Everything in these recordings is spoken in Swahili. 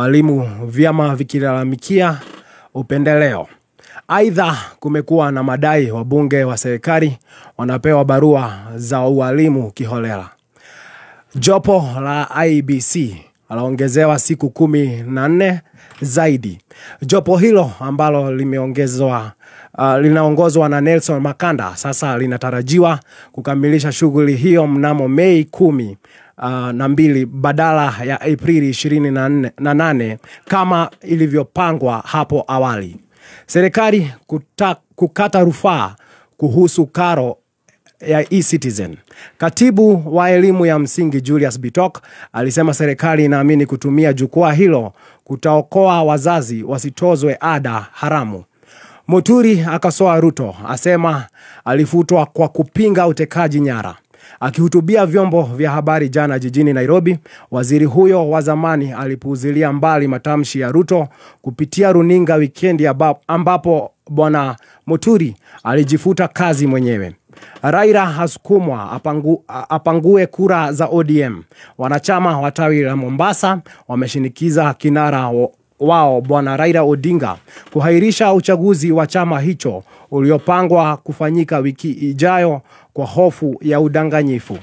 walimu vyama vikilalamikia upendeleo. Aidha, kumekuwa na madai wabunge wa serikali wanapewa barua za ualimu kiholela. Jopo la IEBC laongezewa siku 14 zaidi. Jopo hilo ambalo linaongozwa na Nelson Makanda sasa linatarajiwa kukamilisha shughuli hiyo mnamo Mei 12 badala ya Aprili 28 kama ilivyopangwa hapo awali. Serikali kukata rufaa kuhusu karo ya e-Citizen. Katibu wa elimu ya msingi Julius Bitok alisema serikali inaamini kutumia jukwaa hilo kutaokoa wazazi wasitozwe ada haramu. Muturi akasoa Ruto, asema alifutwa kwa kupinga utekaji nyara. Akihutubia vyombo vya habari jana jijini Nairobi, waziri huyo wa zamani alipuuzilia mbali matamshi ya Ruto kupitia runinga wikendi ambapo bwana Muturi alijifuta kazi mwenyewe. Raila hasukumwa apangue kura za ODM. Wanachama wa tawi la Mombasa wameshinikiza kinara wao bwana Raila Odinga kuhairisha uchaguzi wa chama hicho uliopangwa kufanyika wiki ijayo kwa hofu ya udanganyifu.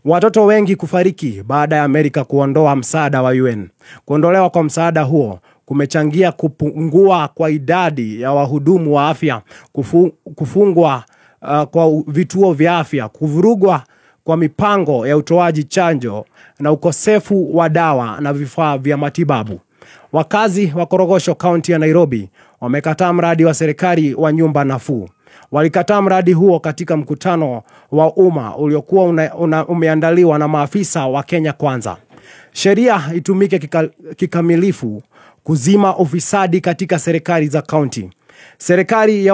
Watoto wengi kufariki baada ya Amerika kuondoa msaada wa UN. Kuondolewa kwa msaada huo kumechangia kupungua kwa idadi ya wahudumu wa afya, kufungwa kwa vituo vya afya, kuvurugwa kwa mipango ya utoaji chanjo na ukosefu wa dawa na vifaa vya matibabu. Wakazi wa Korogosho County ya Nairobi wamekataa mradi wa serikali wa nyumba nafuu. Walikataa mradi huo katika mkutano wa umma uliokuwa umeandaliwa na maafisa wa Kenya Kwanza. Sheria itumike kikamilifu kuzima ufisadi katika serikali za county. Serikali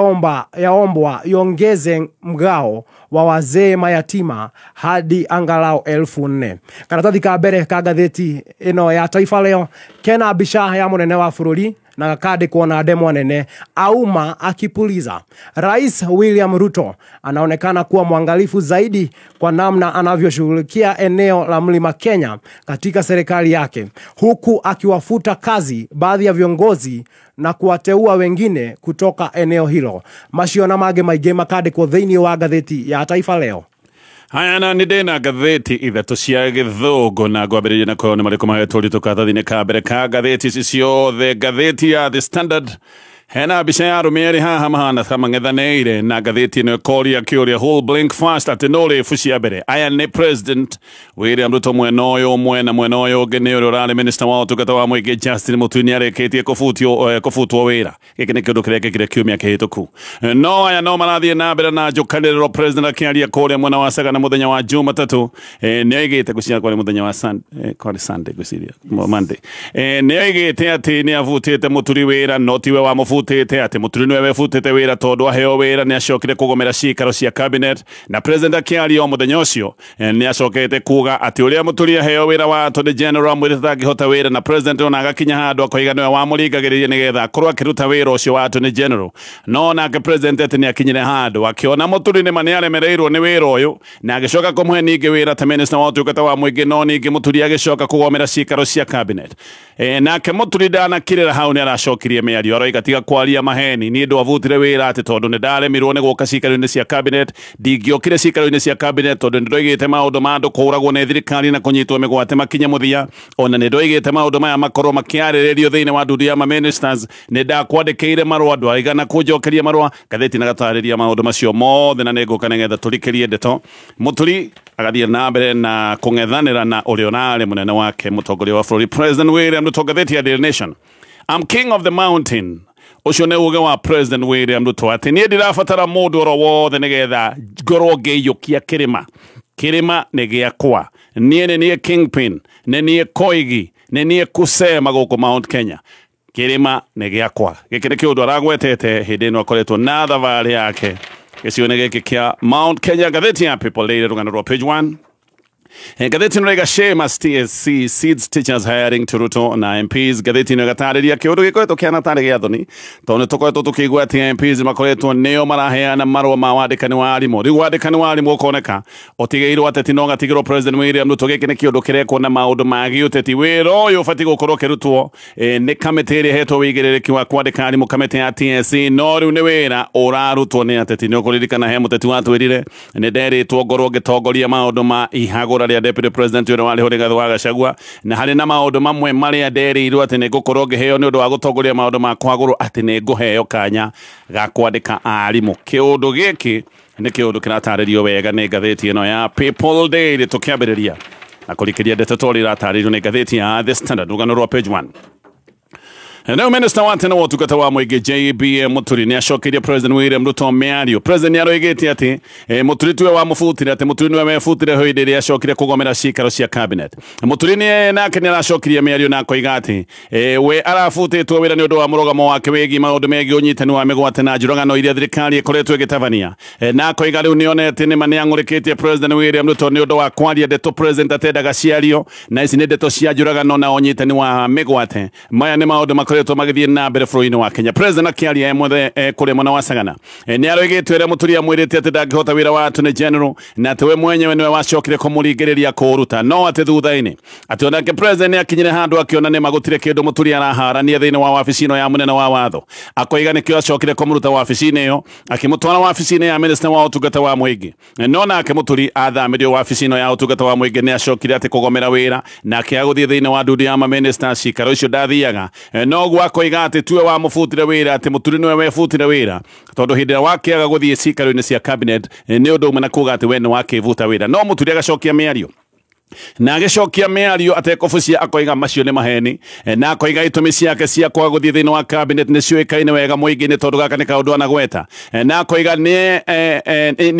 yaombwa iongeze mgao wa wazee mayatima hadi angalau 4,000. Karatathi ka mbere ka gatheti ino ya Taifa Leo kena mbica ya munene wa bururi na gakandikwo na ndemwa nene auma akipuliza. Rais William Ruto anaonekana kuwa mwangalifu zaidi kwa namna anavyoshughulikia eneo la Mlima Kenya katika serikali yake, huku akiwafuta kazi baadhi ya viongozi na kuwateua wengine kutoka eneo hilo. Macio na mage maige makandikwo thiini wa gatheti ya Taifa Leo. Haya na nidena gatheti ithatu cia githugu na ngwambiriria na kuona mariko mahetwo ritukathini ka mbere ka gatheti icio the gatheti ya The Standard hena mbica ya arũme haha mahana ta mang'ethaneire na gatheti ĩno ĩkoria kĩũria whole blink fast atĩ no rĩbu cia mbere. Aya nĩ President William Ruto mwena ũyũ ũmwe na mwena ũyũ ũngĩ nĩ ũrĩa ũrarĩ Minister wa ũtungata wa mũingĩ Justin Muturi nĩarĩkĩtie kũbutwo wĩra. Gĩkĩ nĩ kĩũndũ kĩrekĩkire kiumia kĩhĩtũku. No aya no marathiĩ na mbere na njũkanĩrĩro. President akĩaria kũrĩa mwena wa Sagana mũthenya wa Jumatatũ nĩoigĩte gũciara kwarĩ mũthenya wa Sunday gwĩciria Monday. Nĩoigĩte atĩ nĩabutĩte Muturi wĩra no tiwe wa futete ati Muturi niwe futete wira tondu aheo wira ni acokire kugomera cikaro cia cabinet na president akiaria o muthenya ucio ni acokete kuga ati uria Muturi aheo wira wa Attorney General mwirita ngihota wira na president ona agakinya handu akoiga niwe wa muringagiriria nigetha akorwo akiruta wira ucio wa Attorney General no nake president ati ni akinyire handu akiona Muturi ni mani aremereirwo ni wira uyu na agicoka kumuhe ningi wira ta minister wa utungata wa mwingi no ningi Muturi agicoka kugomera cikaro cia cabinet nake Muturi ndanakirira hau ni aracokirie miario aroiga tiga kwaria maheni ni ndo avutire wira ati tondu ni ndaremirwo ni guka cikaro-ini cia cabinet ndingiokire cikaro-ini cia cabinet tondu ndoigite maundu ma andu kuragwo ni thirikari na kunyitwo migwate makinya muthia ona ni ndoigite maundu maya makorwo makiarĩrĩrio thiini wa ndudu ya ma ministers ni ndakwandĩkĩire marũa andu aigana kunjokeria marũa gatheti na gatarĩria maundu macio mothe na nĩngũka nĩgetha tũrikĩrie ndeto. Muturi agathie na mbere na kung'ethanĩra na ũrĩa ũrarĩ mũnene wake mũtongoria wa bũrũri President William Ruto. Gatheti ya Daily Nation, I'm king of the mountain. Ucio nĩ uge wa President William Ruto ati niĩ ndirabatara mũndũ oro wothe nĩgetha ngorwo ngĩiyũkia kĩrĩma nĩ gĩakwa. Niĩ nĩ niĩ kingpin, nĩ niĩ koigi, nĩ niĩ kusema gũkũ Mount Kenya. Kĩrĩma nĩ gĩakwa. Gĩkĩ nĩ kĩũndũ aragwetete hĩndĩ ĩno akoretwo na thabarĩ yake gĩcigo-inĩ gĩkĩ kĩa Mount Kenya. Gatheti ya People Daily rũgano rwa page 1 Gatheti no shame as TSC seeds teachers hiring to Ruto na MPs. Gatheti no gatariria kiundu gikoretwo kianatari gia thoni tondu tukoretwo tukigwa ati MPs makoretwo neo maraheana marua ma wandikani wa arimu. Riu wandikani wa arimu ukoneka utigeirwo ateti no gatigirwo President William Ruto giki ni kiundu kirekwo na maundu magi uteti wira uyu ubati gukorwo kirutwo ni kamiti iri hetwo wigiririki wa kwandika arimu kamiti ya TSC no riu ni wira urarutwo ni ateti ni ukuririkana he muteti watwirire ni nderitwo ngorwo ngitongoria maundu ma ihagura ria Deputy President uri wari Rigathi wa Gachagua na hari na maundu mamwe maria nderirwo ati ni ngukorwo ngiheo ni undu wa gutongoria maundu ma kwaguru ati ni nguheo kanya ga kwandika arimu. Kiundu giki ni kiundu kirataririo wega ni ngatheti ino ya People Daily tukiambiriria na kurikiria ndeto irataririo ni ngatheti ya The Standard rugano rwa page 1. Now Minister wa tena wotugata wa mwege JBM Muturi ni ashokirie President William Ruto miario. President ni aroigeti ati Muturi tuwe wa mufutire ati Muturi niwe mefutire hoidere ashokirie kugomera cikaro cia cabinet. Muturi ni nake ni arashokirie miario na koiga ati we arafutitwo wira ni undu wa murogamo wake wegi maundu megi unyitani wa migwate na njuragano iria thirikari ikoretwo igitavania. Na koiga riu nionete ni mani angurikitie President William Ruto ni undu wa kwaria ndeto President atendaga ciario na ici ni ndeto cia njuragano na unyitani wa migwate. Maya ni maundu to magithie na mbere bũrũri-inĩ wa Kenya. President akiaria mwethe kũrĩ mwena wa Sagana ni aroigĩte ũrĩa Mũturi amwĩrĩte atĩ ndangĩhota wĩra wa Attorney General na atĩ we mwenyewe niwe wacokire kũmũringĩrĩria kũũruta no atĩ thutha-inĩ atĩ onake President nĩ akinyire handũ akiona nĩ magũtirĩ kĩndũ Mũturi araharania thĩinĩ wa wabici ĩno ya mũnene wa watho akoiga nĩkĩo acokire kũmũruta wabici-inĩ ĩyo akĩmũtwara wabici-inĩ ya Minister wa ũtungata wa mũingĩ no nake Mũturi athamirio wabici ĩno ya ũtungata wa mũingĩ nĩ acokire atĩ kũgomera wĩra na akĩagũthiĩ thĩinĩ wa ndudu ya ma-minister cikaro icio ndathiaga no akoiga ati tuwe wa mufutire wira ati Muturi niwe wefutire wira tondu hindi ya wakiaga guthie cikaro-ini cia cabinet ni undu umwe na kuga ati we ni wakivuta wira no Muturi agacokia miario na agicokia miario atekofucia akoiga macio ni maheni na akoiga itumi ciake cia kwa guthie thiini wa cabinet ni ciuikaine wega muingi ni tondu gaka ni kaundu anagweta na akoiga ni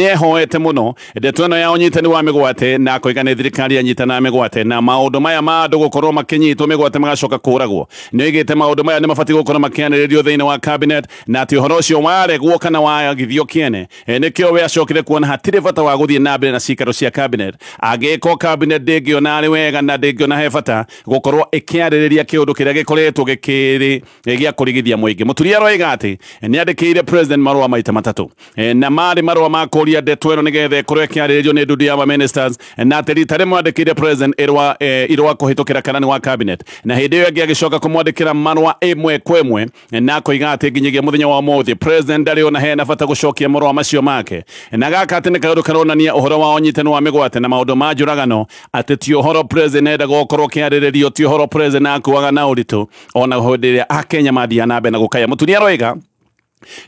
ehoete muno ndeto ino ya unyitani wa migwate na akoiga ni thirikari anyitana migwate na maundu maya ma andu gukorwo makinyitwo migwate magacoka kuragwo ni oigite maundu maya ni mabati gukorwo makianiririo thiini wa cabinet na ati uhoro ucio waregwo kana wagithio kiene nikio we acokire kuona hatire bata wa guthie na mbere na cikaro cia cabinet agiko cabinet ndĩngĩona arĩ wega na ndĩngĩona he bata gũkorwo ĩkĩarĩrĩria kĩũndũ kĩrĩa gĩkoretwo gĩkĩrĩ gĩa kũrigithia mũingĩ. Mũturi aroiga atĩ nĩ andĩkĩire President marũa maita matatũ na marĩ marũa ma kũria ndeto ĩno nĩgetha ĩkorwo ĩkĩarĩrĩrio nĩ ndudu ya ma-ministers na atĩ rita rĩmwe andĩkĩire President irũa kũhĩtũkĩra kanani wa cabinet na hĩndĩ ĩyo ĩngĩ agĩcoka kũmwandĩkĩra marũa ĩmwe kwa ĩmwe na akoiga atĩ nginyagia mũthenya wa ũmũthĩ President ndarĩ ona hena bata gũcokia marũa macio make na gaka atĩ nĩ kaũndũ karonania ũhoro wa ũnyitani wa mĩgwate na maũndũ ma njũragano ati ti uhoro President enda gukorwo kiarĩrĩrio ti uhoro President akuaga na ũritũ ona hĩndĩ ĩrĩa akenya mathia na mbere na gũkaya. Mũturi aroiga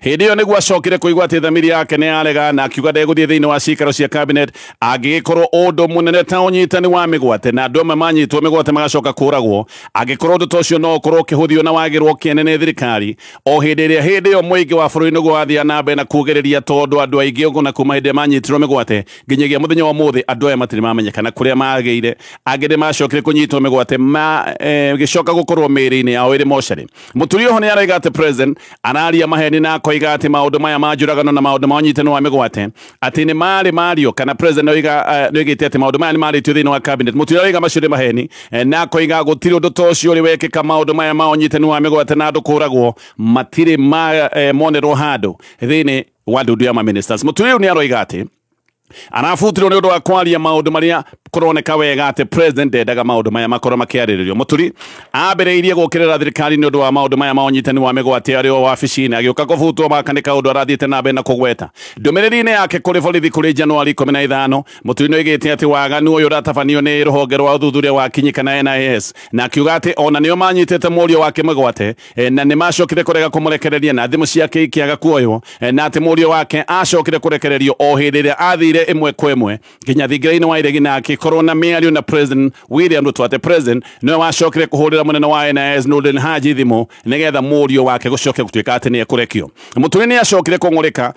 hindi iyo niguo acokire kuigwa ati thamiri yake ni arega na akiuga ndeguthie thiini wa cikaro cia cabinet angikorwo undu munene ta unyitani wa migwate na andu amwe manyitwo migwate magacoka kuragwo angikorwo undu tocio no ukorwo ukihuthio na wagirwo kiene ni thirikari o hindi iyo muingi wa bururi niguo wathia na mbere na kugiriria tondu andu aingi ugu na kuma hindi manyitirwo migwate nginyagia muthenya wa muthi andu aya matiri mamenyekana kuria magire angire macokire kunyitwo migwate gicoka gukorwo miri-ini yao iri mochari. Mũturi oho ni araiga ati President araria maheni na koiga ati maundu maya ma njuragano na maundu ma unyitani wa migwate ati ni mari mario kana President oigite ati maundu maya ni maritio thiini wa cabinet. Mũturi oiga macio ni maheni na koiga gutiri undu tocio uri wekika maundu maya ma unyitani wa migwate na andu kuragwo matiri monerwo handu thiini wa ndudu ya ma-ministers. Mũturi ni aroiga ati arafutirwo ni undu wa kwaria maundu maria kuroneka wega ati President ndendaga maundu maya makorwo makiarĩrĩrio. Mũturi ambĩrĩirie gũkĩrĩra thirikari ni undu wa maundu maya ma ũnyitani wa mĩgwate arĩ o wabici-inĩ agĩũka kũbutwo maka nĩ kaũndũ arathiĩte na mbere na kũgweta. Ndũmĩrĩri-inĩ yake kũrĩ borithi kũrĩ Januari 15 Mũturi nĩoigĩte atĩ waganu ũyũ ũratabanio nĩ rũhonge rwa ũthuthuria wa kinyi kana NIS na akiuga atĩ ona nĩo manyitĩte mũriũ wake mĩgwate na nĩ macokire kũrega kũmũrekereria na thimũ ciake ikĩaga kuoywo na atĩ mũriũ wake acokire kũrekererio o hĩndĩ ĩrĩa athire ĩmwe kwa ĩmwe nginya thingira-inĩ wa iregi na korona miario na President William Ruto ati President no wacokire kuhurira munene wa NIS Nurdin Haji thimu nigetha murio wake gucoke gutuika ati ni ekurekio. Mũturi ni acokire kongoreka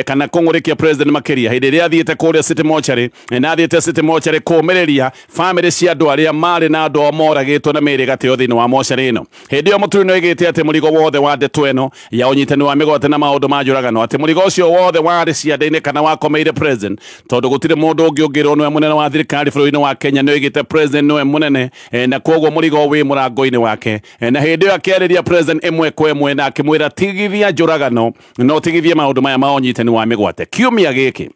kana kongorikia President makiria hindi ria athiite kuria City Mortuary na athiite City Mortuary kumereria family cia andu aria mari na andu moragitwo na meri gateo thiini wa mortuary ino. Hindi yo Mũturi no igite ati murigo wothe wa ndeto eno ya unyitani wa migwate na maundu ma njuragano ati murigo ucio wothe wari ciande-ini kana wakomeire President tondu gutire mundu ungi ungirwo niwe munene wa thirikari bũrũri-inĩ wa Kenya nĩ oigĩte president niwe munene na koguo mũrigo wĩ mũrango-inĩ wake na hĩndĩ ĩyo akĩarĩria president ĩmwe kwa ĩmwe na akĩmwĩra tigithia njũragano no tigithie maũndũ maya ma ũnyitani wa mĩgwate kiumia gĩkĩ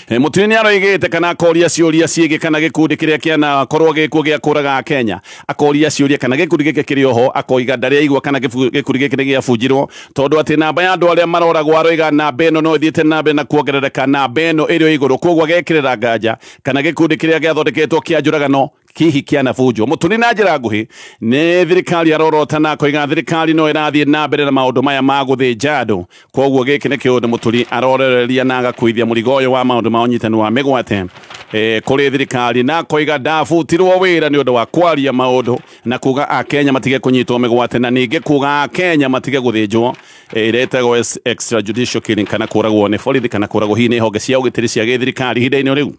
Mũturi nĩ aroigĩte kana akoria ciũria ciĩgiĩ kana gĩkundi kĩrĩa kĩanakorwo gĩkuo gĩa kũraga Akenya akoria ciũria kana gĩkundi gĩkĩ kĩrĩ oho akoiga ndarĩ aigua kana gĩkundi gĩkĩ nĩ gĩabunjirwo tondũ atĩ namba ya andũ arĩa maroragwo aroiga namba ĩno no ĩthiĩte na mbere na kuongerereka namba ĩno ĩrĩ igũrũ koguo agekĩrĩra nganja kana gĩkundi kĩrĩa gĩathondeketwo kĩa njũragano kihi kĩanabunjwo Mũturi na njĩra nguhĩ nĩ thirikari arorota na akoiga thirikari no ĩrathiĩ na mbere na maũndũ maya ma gũthĩnja andũ koguo gĩkĩ nĩ kĩũndũ Mũturi arorereria na agakuithia mũrigo ũyũ wa maũndũ ma ũnyitani wa mĩgwate kũrĩ thirikari na akoiga ndabutirwo wĩra nĩ ũndũ wa kwaria maũndũ na kuga Akenya matige kũnyitwo mĩgwate na ningĩ kuga Akenya matige gũthĩnjwo iretagwo extrajudicial killing kana kũragwo nĩ borithi kana kũragwo hihi nĩ honge cia ũgitĩri cia gĩthirikari ihinda-inĩ rĩu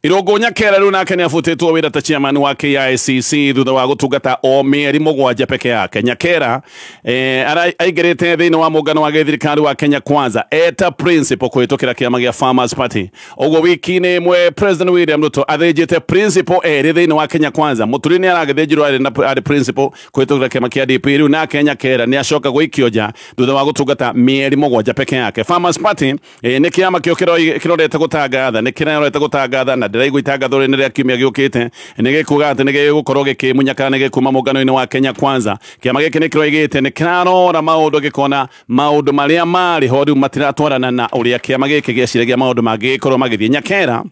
Irungu Nyakera rĩu nake nĩ abutĩtwo wĩra ta chairman wa KICC thutha wa gũtungata o mĩeri mũgwanja peke yake Nyakera aingĩrĩte thĩinĩ wa mũngano wa gĩthirikari wa Kenya Kwanza eta principal kũhĩtũkĩra kĩama gĩa Farmers Party ũguo wiki-inĩ ĩmwe President William Ruto athĩnjĩte principal erĩ thĩinĩ wa Kenya Kwanza Mũturi nĩ aragĩthĩnjirwo arĩ principal kũhĩtũkĩra kĩama kĩa DP rĩu nake Nyakera nĩ acoka gũikio nja thutha wa gũtungata mĩeri mũgwanja peke yake Farmers Party nĩ kĩama kĩo kĩrorete gũtangatha nĩ kĩrorete gũtangatha na ndĩraigua itangatho rĩnĩ rĩa kiumia gĩũkĩte nĩ gĩkuga atĩ nĩ gĩgũkorwo gĩkĩmunya kana nĩ gĩkuma mũngano-inĩ wa Kenya Kwanza kĩama gĩkĩ nĩ kĩroigĩte nĩ kĩrarora maũndũ gĩkona maũndũ marĩa marĩ ho rĩu matiratwarana na ũrĩa kĩama gĩkĩ gĩeciragia maũndũ mangĩgĩkorwo magĩthiĩ Nyakera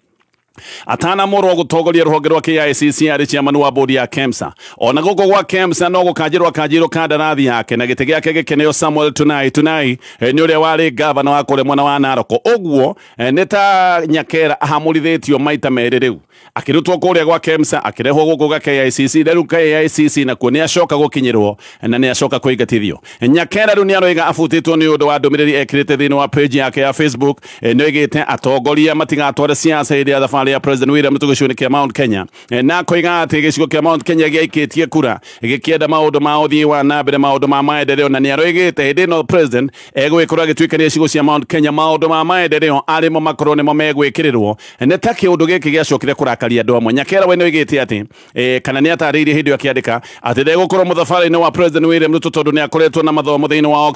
atanamũrwo gũtongoria rũhonge rwa KICC arĩ chairman wa bodi ya KEMSA ona gũkũ gwa KEMSA no gũkanjĩrwo kandarathi yake na gĩtĩ gĩake gĩkeneo Samuel Tunai nĩ ũrĩa warĩ gavana wa kũrĩa mwena wa Narok ũguo nĩ ta Nyakera ahamũrithĩtio maita merĩ rĩu akĩrutwo kũrĩa gwa KEMSA akĩrehwo gũkũ gwa KICC rĩu KICC nakuo nĩ acoka gũkinyĩrwo na nĩ acoka kũingatithio Nyakera rĩu nĩ aroiga abutĩtwo nĩ ũndũ wa ndũmĩrĩri ekĩrĩte thĩinĩ wa page yake ya Facebook nĩ oigĩte atongoria matigatware siasa hĩndĩ ya thabarĩ ya President William Ruto gĩcigo-inĩ kĩa Mount Kenya na koiga atĩ gĩcigo kĩa Mount Kenya gĩaikĩtie kura gĩkĩenda maũndũ ma ũthii wa na mbere maũndũ ma maendeleo na nĩ aroigĩte hĩndĩ ĩno president egwĩkora agĩtuĩkania gĩcigo cia Mount Kenya maũndũ ma maendeleo arĩmo makorwo nĩmo megwĩkĩrĩrwo nĩ ta kĩũndũ gĩkĩ gĩacokire kũrakaria andũ amwe Nyakera we nĩ oigĩte atĩ kana nĩ atarĩirie hĩndĩ ĩyo akĩandĩka atĩ ndegũkorwo mũthabarĩ-inĩ wa President William Ruto tondũ nĩ akoretwo na mathomo thĩinĩ wa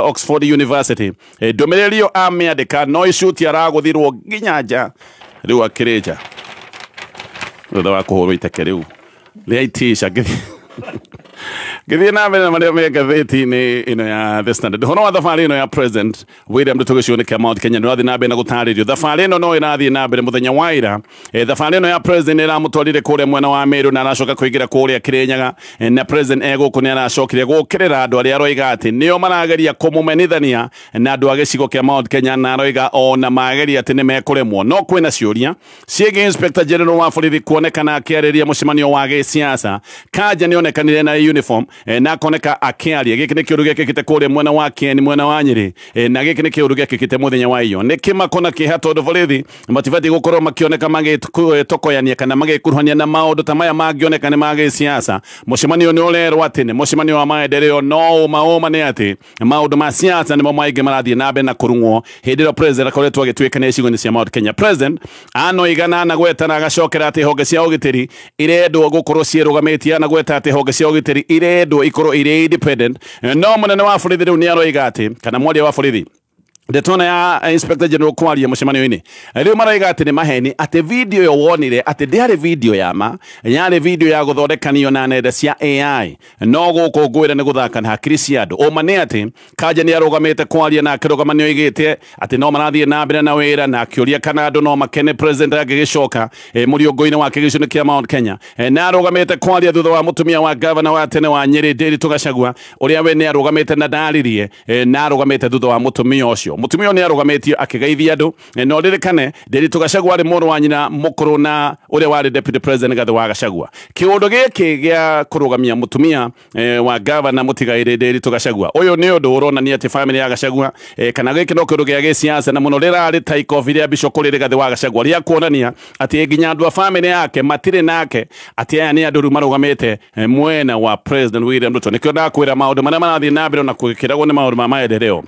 Oxford University ndũmĩrĩri ĩyo amĩandĩka no icuti aragũthirwo nginya nja rĩu akĩrĩ nja thutha wa kũhũrwo iteke rĩu rĩa itisha gĩthiĩ na mbere na marĩa me ngathĩti-inĩ ĩno ya The Standard ũhoro wa thabarĩ ĩno ya President William Ruto gĩcigo-inĩ kĩa Mount Kenya nĩ ũrathiĩ na mbere na gũtarĩrio thabarĩ ĩno no ĩrathiĩ na mbere mũthenya wa ira thabarĩ ĩno ya President ĩramũtwarire kũrĩa mwena wa Meru na aracoka kũingĩra kũrĩa Kĩrĩnyaga na President egũkũ nĩ aracokire gũkĩrĩra andũ arĩa aroiga atĩ nĩo marageria kũmũmenithania na andũ a gĩcigo kĩa Mount Kenya na aroiga ona mageria atĩ nĩ mekũremwo no kwĩna ciũria ciĩgiĩ Inspector General wa borithi kuonekana akĩarĩria mũcemanio wa gĩsiasa Kanja nĩ onekanire na uniform na akoneka akĩaria gĩkĩ nĩ kĩũndũ gĩkĩkĩte kũrĩa mwena wa Kieni mwena wa Nyĩrĩ na gĩkĩ nĩ kĩũndũ gĩkĩkĩte mũthenya wa iyo nĩ kĩmakona kĩha tondũ borithi matibatiĩ gũkorwo makĩoneka magĩtokoyania kana magĩkuruhania na maũndũ ta maya mangĩoneka nĩ ma gĩsiasa mũcemanio nĩ ũrerwo atĩ nĩ mũcemanio wa maendeleo no ũma nĩ atĩ maũndũ ma siasa nĩmo maingĩ marathiĩ na mbere na kũrung'wo hĩndĩ ĩyo president akoretwo agĩtuĩkania icigo-inĩ cia Mount Kenya President anoigana na gwetana agacokera atĩ honge cia ũgitĩri irendwo gũkorwo ciĩrũgamĩtie na gweta atĩ honge cia ũgitĩri irendwo ikorwo irĩ independent no mũnene wa borithi rĩu nĩ aroiga atĩ kana mwaria wa borithi ndetona ya Inspector General kwaria mũcemanio-inĩ rĩu maroiga atĩ nĩ maheni atĩ video yo wonire atĩ ndĩarĩ video ya ma yarĩ video ya gũthondekanio na nenda cia AI no gũkũngũĩra nĩ gũthaka na hakiri cia andũ ũma nĩ atĩ Kanja nĩ arũgamĩte kwaria na akĩrũgama nĩ oigĩte atĩ no marathiĩ na mbere na wĩra na akĩũria kana andũ no makene president angĩgĩcoka mũrĩongo-inĩ wake gĩcigo-inĩ kĩa Mount Kenya na arũgamĩte kwaria thutha wa mũtumia wa gavana wa tene wa Nyĩrĩ Nderitu Gachagua ũrĩa we nĩ arũgamĩte na ndaririe na arũgamĩte thutha wa mũtumia ũcio mũtumia nĩ arũgamĩtio akĩgeithia andũ no ririkane Nderitu Gachagua arĩ mũrũ wa nyina mũkũrũ na ũrĩa warĩ deputy president Gathĩ wa Gachagua kĩũndũ gĩkĩ gĩa kũrũgamia mũtumia wa gavana mũtigairĩ Nderitu Gachagua ũyũ nĩ ũndũ ũronania atĩ family ya Gachagua kana gĩkĩ no kĩũndũ gĩa gĩsiasa na mũno rĩrarĩ take off rĩa Bishop kũrĩ Gathĩ wa Gachagua rĩa kuonania atĩ nginya andũ a family yake matirĩ nake atĩ aya nĩ andũ rĩu marũgamĩte mwena wa President William Ruto nĩkĩo ndakwĩra maũndũ marĩa marathiĩ na mbere na kũgĩkĩragwo nĩ maũndũ ma maendeleo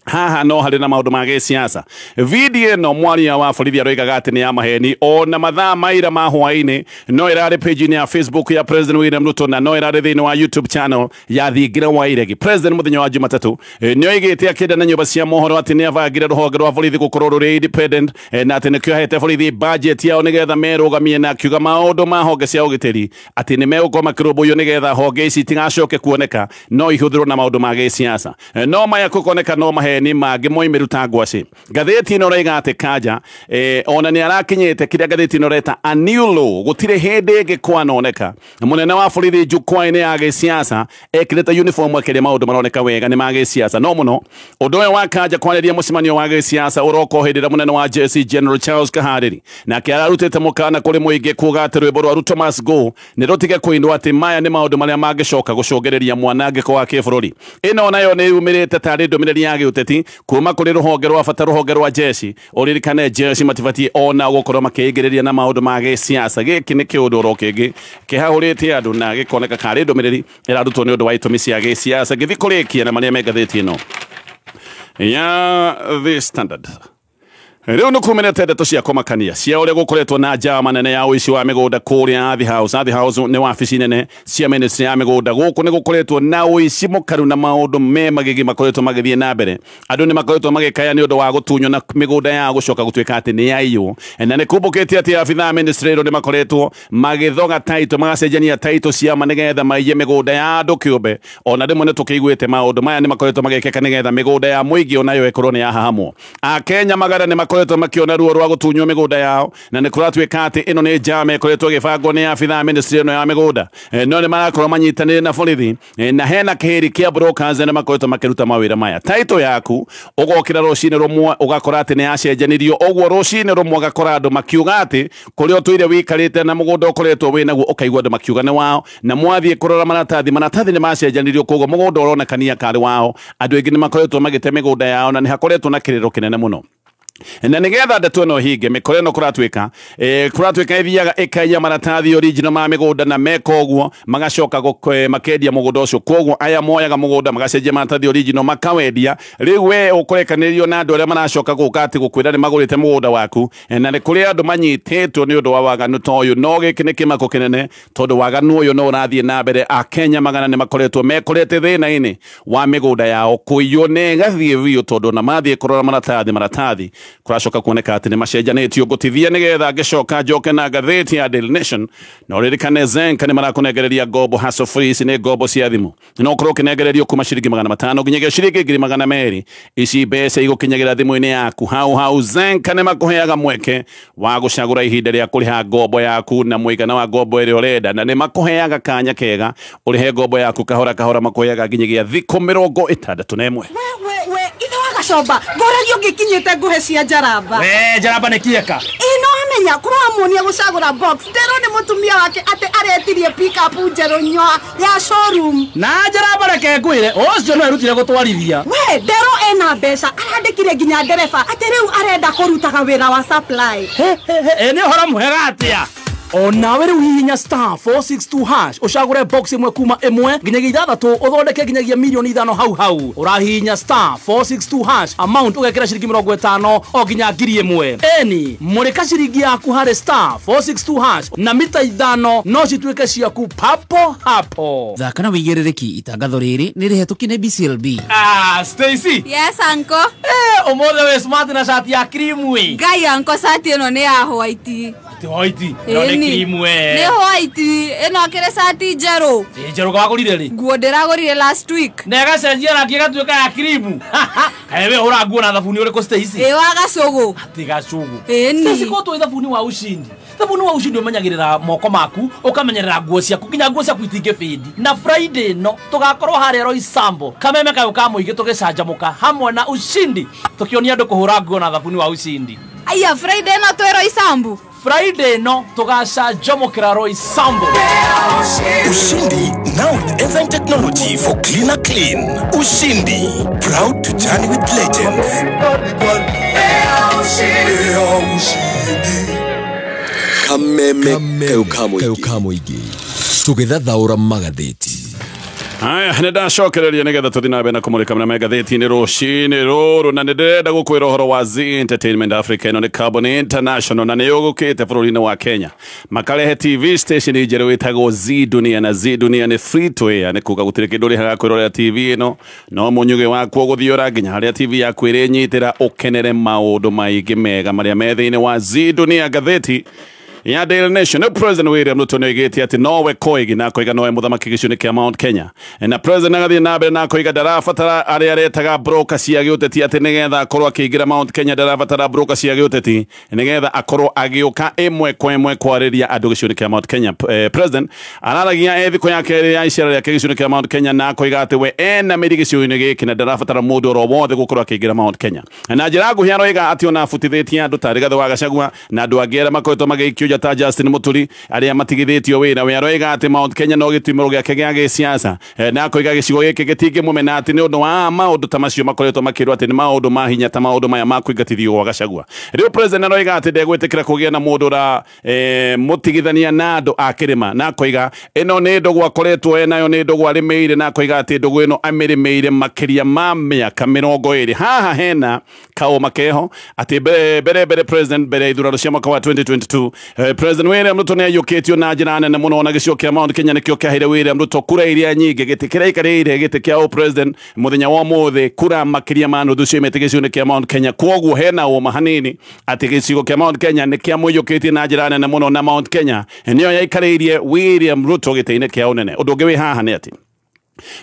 haha no harĩ na maũndũ ma gĩsiasa. Video ĩno mwaria wa borithi aroigaga atĩ nĩ ya maheni, ona mathaa maira ma hwaĩ-inĩ no ĩrarĩ page-inĩ ya Facebook ya President William Ruto na no ĩrarĩ thĩinĩ wa YouTube channel ya Thingira wa Iregi. President mũthenya wa Jumatatũ nĩoigĩte akĩenda na nyũmba cia mohoro atĩ nĩabangire rũhonge rwa borithi gũkorwo rũrĩ independent, na atĩ nĩkĩo ahete borithi budget yao nĩgetha merũgamie, na akiuga maũndũ ma honge cia ũgitĩri atĩ nĩmegũkorwo makĩrũmbũiyo nĩgetha honge ici itigacoke kuoneka no ihũthĩrwo na maũndũ ma gĩsiasa. No maya gũkoneka no maheni mangĩ moimĩru ta ngwacĩ. Ngathĩti ĩno ĩroiga atĩ Kanja ona nĩ arakinyĩte kĩrĩa ngathĩti ĩno ĩreta a new law, gũtirĩ hĩndĩ ĩngĩ kwanoneka mũnene wa borithi njukwa-inĩ ya gĩsiasa ekĩrĩte uniform akĩrĩa maũndũ maroneka wega nĩ ma gĩsiasa. No mũno ũndũ ũyũ wa Kanja kwarĩria mũcemanio wa gĩsiasa ũroka hĩndĩ ĩrĩa mũnene wa JSC General Charles Kaharĩri nake ararutĩte mũkana kũrĩ mũingĩ kuuga atĩ rwĩmbo rwa Ruto Must Go nĩ rũtige kũinwo, atĩ maya nĩ maũndũ marĩa mangĩcoka gũcũngĩrĩria mwanangĩko wa kĩbũrũri. Ĩno nayo nĩ yumĩrĩte tarĩ ndũmĩrĩri ya gĩũteti kuma kũrĩ rũhonge rwa bata, rũhonge rwa jeshi. Ũririkane jeshi matibatiĩ ona gũkorwo makĩingĩrĩria na maũndũ ma gĩsiasa. Gĩkĩ nĩ kĩũndũ oro kĩngĩ kĩhahũrĩte andũ na gĩkoneka karĩ ndũmĩrĩri ĩrarutwo nĩ ũndũ wa itũmi cia gĩsiasa. Ngĩthiĩ kũrĩkia na marĩa me ngathĩti ĩno ya The Standard. Rĩu nĩ kumĩrĩte ndeto cia kũmakania cia ũrĩa gũkoretwo na njama nene ya ũici wa mĩgũnda kũrĩa Athi House. Athi House nĩ wabici nene cia ministry ya mĩgũnda. Gũkũ nĩ gũkoretwo na ũici mũkaru na maũndũ me magigi makoretwo magĩthiĩ na mbere. Andũ nĩ makoretwo magĩkaya nĩ ũndũ wa gũtunywo na mĩgũnda ya gũcoka gũtuĩka atĩ nĩ yaiywo. Na nĩ kumbũkĩte atĩ abithaa ministry nĩ makoretwo magĩthoga title, magacenjania title cia ma nĩgetha maiye mĩgũnda ya andũ kĩũmbe. Ona rĩmwe nĩ tũkĩiguĩte maũndũ maya nĩ makoretwo magĩkeka nĩgetha mĩgũnda ya mũingĩ onayo ĩkorwo nĩ yahahamwo. Akenya magana nĩ makoretwo makiona ruo rwa gũtunywo mĩgũnda yao, na nĩ kũratuĩka atĩ ĩno nĩ njama ĩkoretwo ĩgĩbangwo nĩ abithaa ministry ĩno ya mĩgũnda. No nĩ marakorwo manyitanĩire na borithi na hena kĩhĩri kĩa brokers nĩ makoretwo makĩruta mawĩra maya. Title yaku ũgokĩra rũcinĩ rũmwe ũgakora atĩ nĩ yacenjanirio, ũguo rũcinĩ rũmwe ũgakora andũ makiuga atĩ kũrĩa ũtũire wĩikarĩte na mũgũnda ũkoretwo wĩ naguo, ũkaigua andũ makiuga nĩ wao, na mwathiĩ kũrora maratathi nĩ macenjanirio, koguo mũgũnda ũronekania karĩ wao. Andũ aingĩ nĩ makoretwo magĩte mĩgũnda yao na nĩ hakoretwo na kĩrĩro kĩnene mũno. Na nĩgetha ndeto ĩno hinge mĩkora ĩno kũratuĩka ĩthiaga ĩkaiya maratathi original ma mĩgũnda, na meka ũguo magacoka makendia mũgũnda ũcio. Koguo aya moyaga mũgũnda magacenjia maratathi original makawendia. Rĩu we ũkũrekanĩrio na andũ arĩa maracoka gũka atĩ gũkwĩra nĩ magũrĩte mũgũnda waku, na nĩ kũrĩ andũ manyitĩtwo nĩ ũndũ wa waganu ta ũyũ. No gĩkĩ nĩ kĩmako kĩnene tondũ waganu ũyũ no ũrathiĩ na mbere. Akenya magana nĩ makoretwo mekorete thĩna-inĩ wa mĩgũnda yao kũiywo na ĩgathiĩ biũ, tondũ na mathiĩ kũrora maratathi kũracoka kuoneka atĩ nĩ macenjanĩtio. Ngũtithia nĩgetha ngĩcoka njoke na ngathĩti ya Daily Nation. Na ũririkane Zenka nĩ marakũnengereria ngombo hassle free. Ici nĩ ngombo cia thimũ, no ũkorwo ũkĩnengererio kuma ciringi 500 nginyagia ciringi 200. Ici mbeca igũkinyagĩra thimũ-inĩ yaku hau. Zenka nĩ makũheaga mweke wa gũcagũra ihinda rĩa kũrĩha ngombo yaku na mũigana wa ngombo ĩrĩa ũrenda, na nĩ makũheaga kanya kega ũrĩhe ngombo yaku kahora kahora. Makũheaga nginyagia thikũ 61. Gacoba ngorario ngikinyite nguhe cia Njaramba. Njaramba nĩ kieka ino amenya kũramuonia gũcagũra box. Ndero nĩ mũtumia wake atĩ aretirie pick up njerũ nyoa ya showroom. Na Njaramba reke ngwĩre ũcio no erutire gũtwarithia. We Ndero ena mbeca, arandĩkire nginya ndereba atĩ rĩu arenda kũrutaga wĩra wa supply. Nĩ ũhoro mwega atĩa? Onawe rĩu hihinya *462# ũcagũre box ĩmwe kuma 1 nginyagia 6 ũthondeke nginyagia milioni 5 hau. Ũrahihinya *462# amount ũgekĩra ciringi 50 o nginya 1000. Eni mũrĩka ciringi yaku harĩ *462# na mita 5 no cituĩke ciaku papo hapo. Thaka na wĩigĩrĩrĩki. Itangatho rĩrĩ nĩ rĩhetũkie nĩ BCLB. Stacy. Yes uncle. Ũmũthĩ wĩ smart na shati ya cream wĩ. Ngai uncle shati ĩno nĩ ya white. White. Cream we. Nĩ white. Ĩno akĩrĩ shati njerũ. Njerũ wagũrire rĩ? Nguo ndĩragũrire last week. Na ĩgacenjia rangi ĩgatuĩka ya cream. Ewe ũra nguo na thabuni ũrĩkũ Stacy? Wa gacũgũ. Ati gacũgũ. Stacy ko tu thabuni wa ushindi. Thabuni wa ushindi ũmenyagĩrĩra moko maku, ũkamenyerera nguo ciaku, nginya nguo ciaku itingĩfĩndi. Na Friday no tugakorwo harĩa Roysambu. Kameme kayo ka mũingĩ tũgĩcanjamũka hamwe na ushindi. Tukionia andũ kũhũra nguo na thabuni wa ushindi. Aya Friday no twĩ Roysambu. Friday no tugacanjamũkĩra Roysambu. Ushindi now with enzyme technology for cleaner clean. Ushindi, proud to journey with legends. Kameme kayo kamuigi tugithathaũra magathĩti. Haya, nĩndacokereria nĩgetha tũthiĩ na mbere na kũmũrĩka na magathĩti-inĩ rũcinĩ rũrũ, na nĩndĩrenda gũkwĩra ũhoro wa Z Entertainment Africa. Ĩno nĩ Carbon International na nĩyũgũkĩte bũrũri-inĩ wa Kenya, makarehe TV station njerũ ĩtagwo Z Dunia, na Z Dunia nĩ free to air, nĩ kuga gũtirĩ kĩndũ ũrĩhaga kwĩrorera TV ĩno, no mũnyugĩ wakuo gũthiũra nginya harĩa TV yaku ĩrĩnyitĩra ũkenere maũndũ maingĩ mega marĩa me thĩinĩ wa Z Dunia. Ngathĩti ya Daily Nation, President William Ruto nĩoigĩte atĩ nowe Koigi na Koiga nowe mũthamaki gĩcigo-inĩ kĩa Mount Kenya, na President agathiĩ na mbere na Koiga ndarabatara arĩa aretaga broker cia gĩũteti atĩ nĩgetha akorwo akĩingĩra Mount Kenya, ndarabatara broker cia gĩũteti nĩgetha akorwo agĩũka ĩmwe kwa ĩmwe kwarĩria andũ gĩcigo-inĩ kĩa Mount Kenya. President araragia thikũ ya kerĩ ya icera rĩake gĩcigo-inĩ kĩa Mount Kenya na Koiga atĩ we ena mĩri gĩcigo-inĩ gĩkĩ na ndarabatara mũndũ oro wothe gũkorwo akĩingĩra Mount Kenya, na njĩra nguhĩ aroiga atĩ ona abutithĩtie andũ ta Rigathĩ wa Gachagua na andũ angĩ arĩa makoretwo magĩikio ta Justin Muturi arĩa matigithĩtio wĩra. We aroiga atĩ Mount Kenya no gĩtumĩro gĩake gĩa gĩsiasa, na Koiga gĩcigo gĩkĩ gĩtingĩmũmena atĩ nĩ ũndũ wa maũndũ ta macio makoretwo makĩrwo atĩ nĩ maũndũ ma hinya ta maũndũ maya ma kũingatithio gwa Gachagua. Rĩu President aroiga atĩ ndegwĩtĩkĩra kũgĩa na mũndũ ũra mũtigithania na andũ a kĩrĩma, na Koiga ĩno nĩ ndũgũ akoretwo enayo, nĩ ndũgũ arĩmĩire, na Koiga atĩ ndũgũ ĩno amĩrĩmĩire makĩria ma mĩaka 20. Haha hena kaũma keho atĩ mbere President mbere ithurano cia mwaka wa 2022 President William Ruto nĩaiyũkĩtio na njĩra nene mũno na gĩcigo kĩa Mount Kenya nĩkĩo kĩaheire William Ruto kura iria nyingĩ, gĩtĩ kĩrĩa aikarĩire gĩtĩ kĩa President mũthenya wa ũmũthĩ kura makĩria ma nuthu ciumĩte gĩcigo-inĩ kĩa Mount Kenya. Kwoguo hena ũma hanini atĩ gĩcigo kĩa Mount Kenya nĩkĩamũiyũkĩtie na njĩra nene mũno, na Mount Kenya nĩyo yaikarĩirie William Ruto gĩtĩ-inĩ kĩa ũnene. Ũndũ ũngĩ wĩ haha nĩ atĩ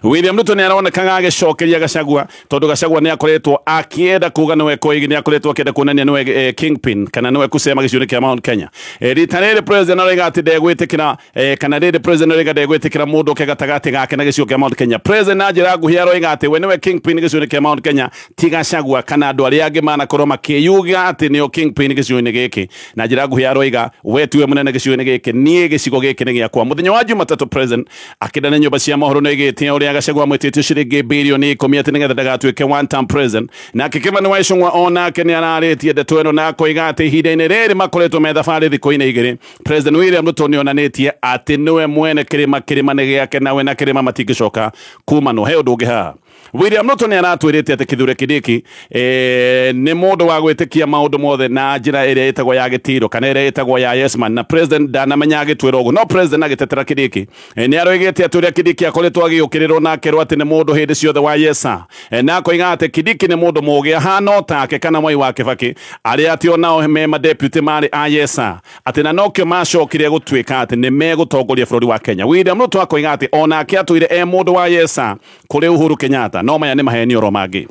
William Ruto nĩaronekaga agĩcokeria Gachagua, tondũ Gachagua nĩakoretwo akĩenda kuga nĩwe Koigi, nĩakoretwo akĩenda kuonania nĩwe kingpin kana nĩwe kusema gĩcigo-inĩ kĩa Mount Kenya. Rita rĩrĩ President aroiga atĩ ndegwĩtĩkĩra kana rĩrĩ President aroiga ndegwĩtĩkĩra mũndũ ũke gatagatĩ gake na gĩcigo kĩa Mount Kenya. President na njĩra nguhĩ aroiga atĩ we nĩwe kingpin gĩcigo-inĩ kĩa Mount Kenya, ti Gachagua kana andũ arĩa angĩ manakorwo makĩyuga atĩ nĩo kingpin gĩcigo-inĩ gĩkĩ. Na njĩra nguhĩ aroiga we tiwe mũnene gĩcigo-inĩ gĩkĩ, niĩ gĩcigo gĩkĩ nĩ gĩakwa. Mũthenya wa Jumatatũ President akĩndana nyũmba cia mohoro nĩoigĩte ũrĩa Gachagua mwĩtĩtio ciringi birioni 10 atĩ nĩgetha ndagatuĩke one term president, na Kimani wa Ichung'wa onake nĩararĩtie ndeto ĩno na koiga atĩ ihinda-inĩ rĩrĩ makoretwo me thabarĩ thikũ-inĩ igĩrĩ. President William Ruto nĩonanĩtie atĩ nĩwe mwene kĩrĩma nĩ gĩake, nawe na kĩrĩma matingĩcoka kumanwo. He ũndũ ũngĩ haha, William Ruto nĩaratwĩrĩte atĩ Kithure Kindiki nĩ mũndũ wa gwĩtĩkia maũndũ mothe na njĩra ĩrĩa ĩtagwo ya gĩtiro kana ĩrĩa ĩtagwo ya yes man, na President ndanamenya agĩtwĩra ũguo. No President agĩtetera Kindiki nĩaroigĩte atĩ ũrĩa Kindiki akoretwo agĩũkĩrĩrwo na akerwo atĩ nĩ mũndũ hĩndĩ ciothe wa yes sir, na akoiga atĩ Kindiki nĩ mũndũ mũgĩ ahana take kana Mwai wa Kibaki arĩa atĩ onao me ma deputy marĩ a yes sir, atĩ na nokĩo macokire gũtuĩka atĩ nĩ megũtongoria bũrũri wa Kenya. William Ruto akoiga atĩ onake atwĩre mũndũ wa yes sir kũrĩ Uhuru Kenyatta, no maya nĩ maheni oro mangĩ.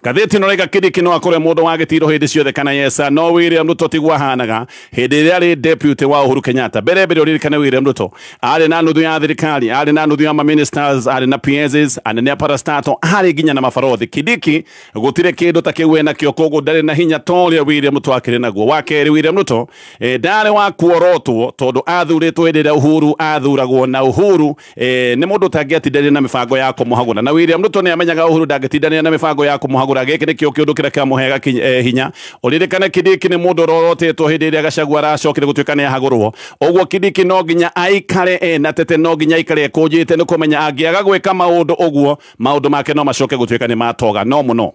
Gathĩti no raiga Kindiki no akore mũndũ wa gĩtiro hĩndĩ ciothe kana yesa, no William Ruto tiguo ahanaga hĩndĩ ĩrĩa arĩ deputy wa Uhuru Kenyatta. Mbere ũririkane William Ruto arĩ na nuthu ya thirikari, arĩ na nuthu ya ministers, arĩ na PSs, anene a parastato, arĩ nginya na mabarothi. Kindiki gũtirĩ kĩndũ ta kĩu nakĩo, koguo ndarĩ na hinya ta ũrĩa William Ruto akĩrĩ naguo. Wa kerĩ, William Ruto ndarĩ wa kuorotwo tondũ athurĩtwo hĩndĩ ĩrĩa Uhuru athuragwo, na Uhuru nĩ mũndũ ũtangĩatindanĩria na mĩbango ya kũmũhagũra, na William Ruto nĩamenyaga Uhuru ndangĩtindanĩria na mĩbango ya kũmũhagũra. Gĩkĩ nĩkĩo kĩũndũ kĩrĩa kĩamũheaga hinya. Ũririkane Kindiki nĩ mũndũ ũrorotetwo hĩndĩ ĩrĩa Gachagua aracokire gũtuĩka nĩahagũrwo. Ũguo Kindiki no nginya aikare na tete, no nginya aikare ekũnjĩte nĩ kũmenya angĩaga gwĩka maũndũ ũguo, maũndũ make no macoke gũtuĩka nĩ matoga. No mũno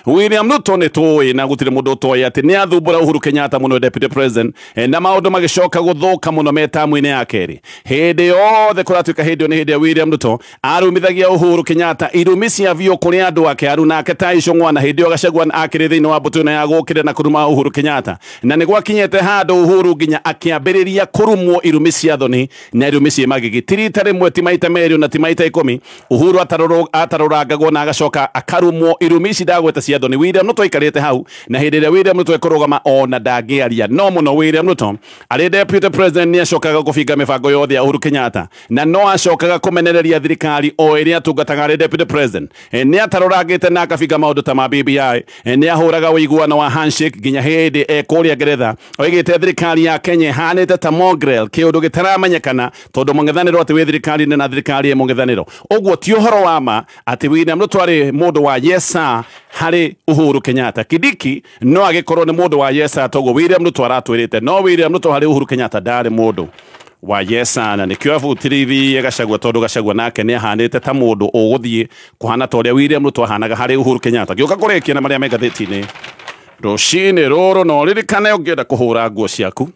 William Ruto nĩ tũĩ na gũtirĩ mũndũ ũtoĩ atĩ nĩ athumbũra Uhuru Kenyatta mũno deputy president, na maũndũ magĩcoka gũthũka mũno me tamu-inĩ ya kerĩ. Hĩndĩ yothe kũratuĩka hĩndĩ nĩ hĩndĩ ya William Ruto arumithagia Uhuru Kenyatta irumi cia biũ kũrĩ andũ ake, arunake ta Ichung'wa, na hĩndĩ ĩyo Gachagua akĩrĩ thĩinĩ wa mbũtũ ĩno ya gũkĩrĩra na kũruma Uhuru Kenyatta, na nĩ gwakinyĩte handũ Uhuru nginya akĩambĩrĩria kũrumwo irumi cia thoni na irumi cia magigi. Ti rita rĩmwe, ti maita merĩ, na ti maita 10. Uhuru atarũrangagwo na agacoka akarumwo irumi ici ndagweta cia thoni. William Ruto aikarĩte hau, na hĩndĩ ĩrĩa William Ruto ekũrũgama ona ndangĩaria. No mũno William Ruto arĩ deputy president nĩacokaga gũbinga mĩbango yothe ya Uhuru Kenyatta, na no acokaga kũmenereria thirikari o ĩrĩa atungataga arĩ deputy president. Nĩatarũrangĩte na akabinga maũndũ ta ma BBI, nĩahũraga ũiguano wa handshake nginya hĩndĩ ekũrĩa Ngeretha oigĩte thirikari ya Kenya hanĩte ta mongrel, kĩũndũ gĩtaramenyekana tondũ mũng'ethanĩro atĩ wĩ thirikari-inĩ na thirikari ĩ mũng'ethanĩro. Ũguo ti ũhoro wa ma atĩ William Ruto arĩ mũndũ wa yes sir harĩ Uhuru Kenyatta. Kindiki no agĩkorwo nĩ mũndũ wa yes sir, toguo William Ruto aratwĩrĩte, no William Ruto harĩ Uhuru Kenyatta ndarĩ mũndũ wa Yesana nikio avutiririe Gachagua tondu Gachagua nake ni ahanite ta mundu uguthie kuhana ta uria William Ruto ahanaga hari Uhuru Kenyatta gioka kurekia na maria me gatheti-ini rucini ruru no ririkane ungienda kuhura nguo ciaku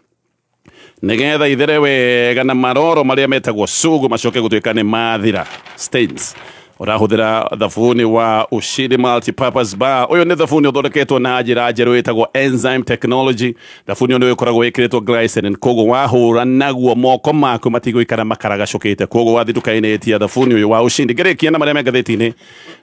nigetha ithere wega na maroro maria metagwo sugu macoke gutuika ni mathira stains urahuthira thabuni wa Ushindi multipurpose bar uyu ni thabuni uthondeketwo na njira njeru itagwo enzyme technology thabuni uyu ukoragwo wikiritwo glycerin koguo wahura naguo moko maku matigwikara makaragacukite koguo wathi duka-ini etia thabuni uyu wa Ushindi ngirikia na maria me gatheti-ini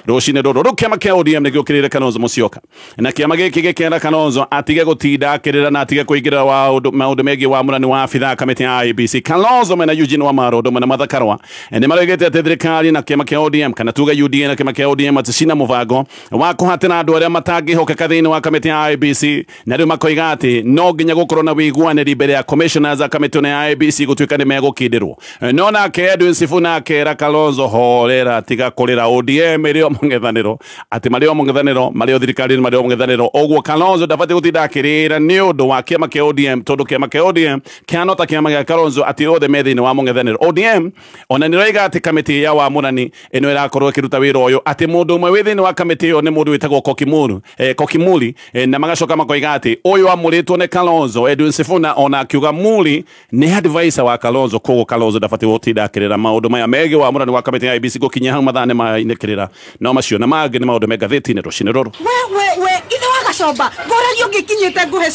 rucini ruru rukiama kia ODM nigio kirire Kalonzo Musyoka na kiama giki gikienda Kalonzo atige gutinda akirira na atige kuingira maundu megi wa murani wa abitha kamiti ya IEBC Kalonzo mena Eugene Wamaro ndo mena Martha Karua ni maregete ati thirikari na kiama kia ODM kana tuga UDA na kiama kia ODM aticina mubango wa kuhatira andu aria matangihokeka thiini wa kamiti ya IEBC na riu makoiga ati no nginya gukorwo na wiguaniri mbere ya commissioners a kamiti ya IEBC gutuika ni megukindirwo no nake Edwin Sifuna akera Kalonzo horera tiga kurira ODM irio mung'ethaniro ati mario mung'ethaniro mario thirikari mario mung'ethaniro oguo Kalonzo ndabati gutinda akirira ni undu wa kiama kia ODM tondu kiama kia ODM kianota kiama kia Kalonzo ati othe methini wa mung'ethaniro ODM ona niroiga ati kamiti ya wamurani ino irakorwo ikiruta wira uyu ati mundu umwe withini wa kamiti iyo ni mundu witagwo Kokimuli na magacoka makoiga ati uyu amuritwo ni Kalonzo Edwin Sifuna ona akiuga Muli ni advisor wa Kalonzo koguo Kalonzo ndabati gutinda akirira maundu maya megi wamurani wa kamiti ya IEBC gukinya hau mathane mainikirira no macio na mangĩ nĩ maũndũ me ngathĩti-inĩ rũcinĩ rũrũ we ithe wa Gacomba ngorario ngĩkinyĩte nguhe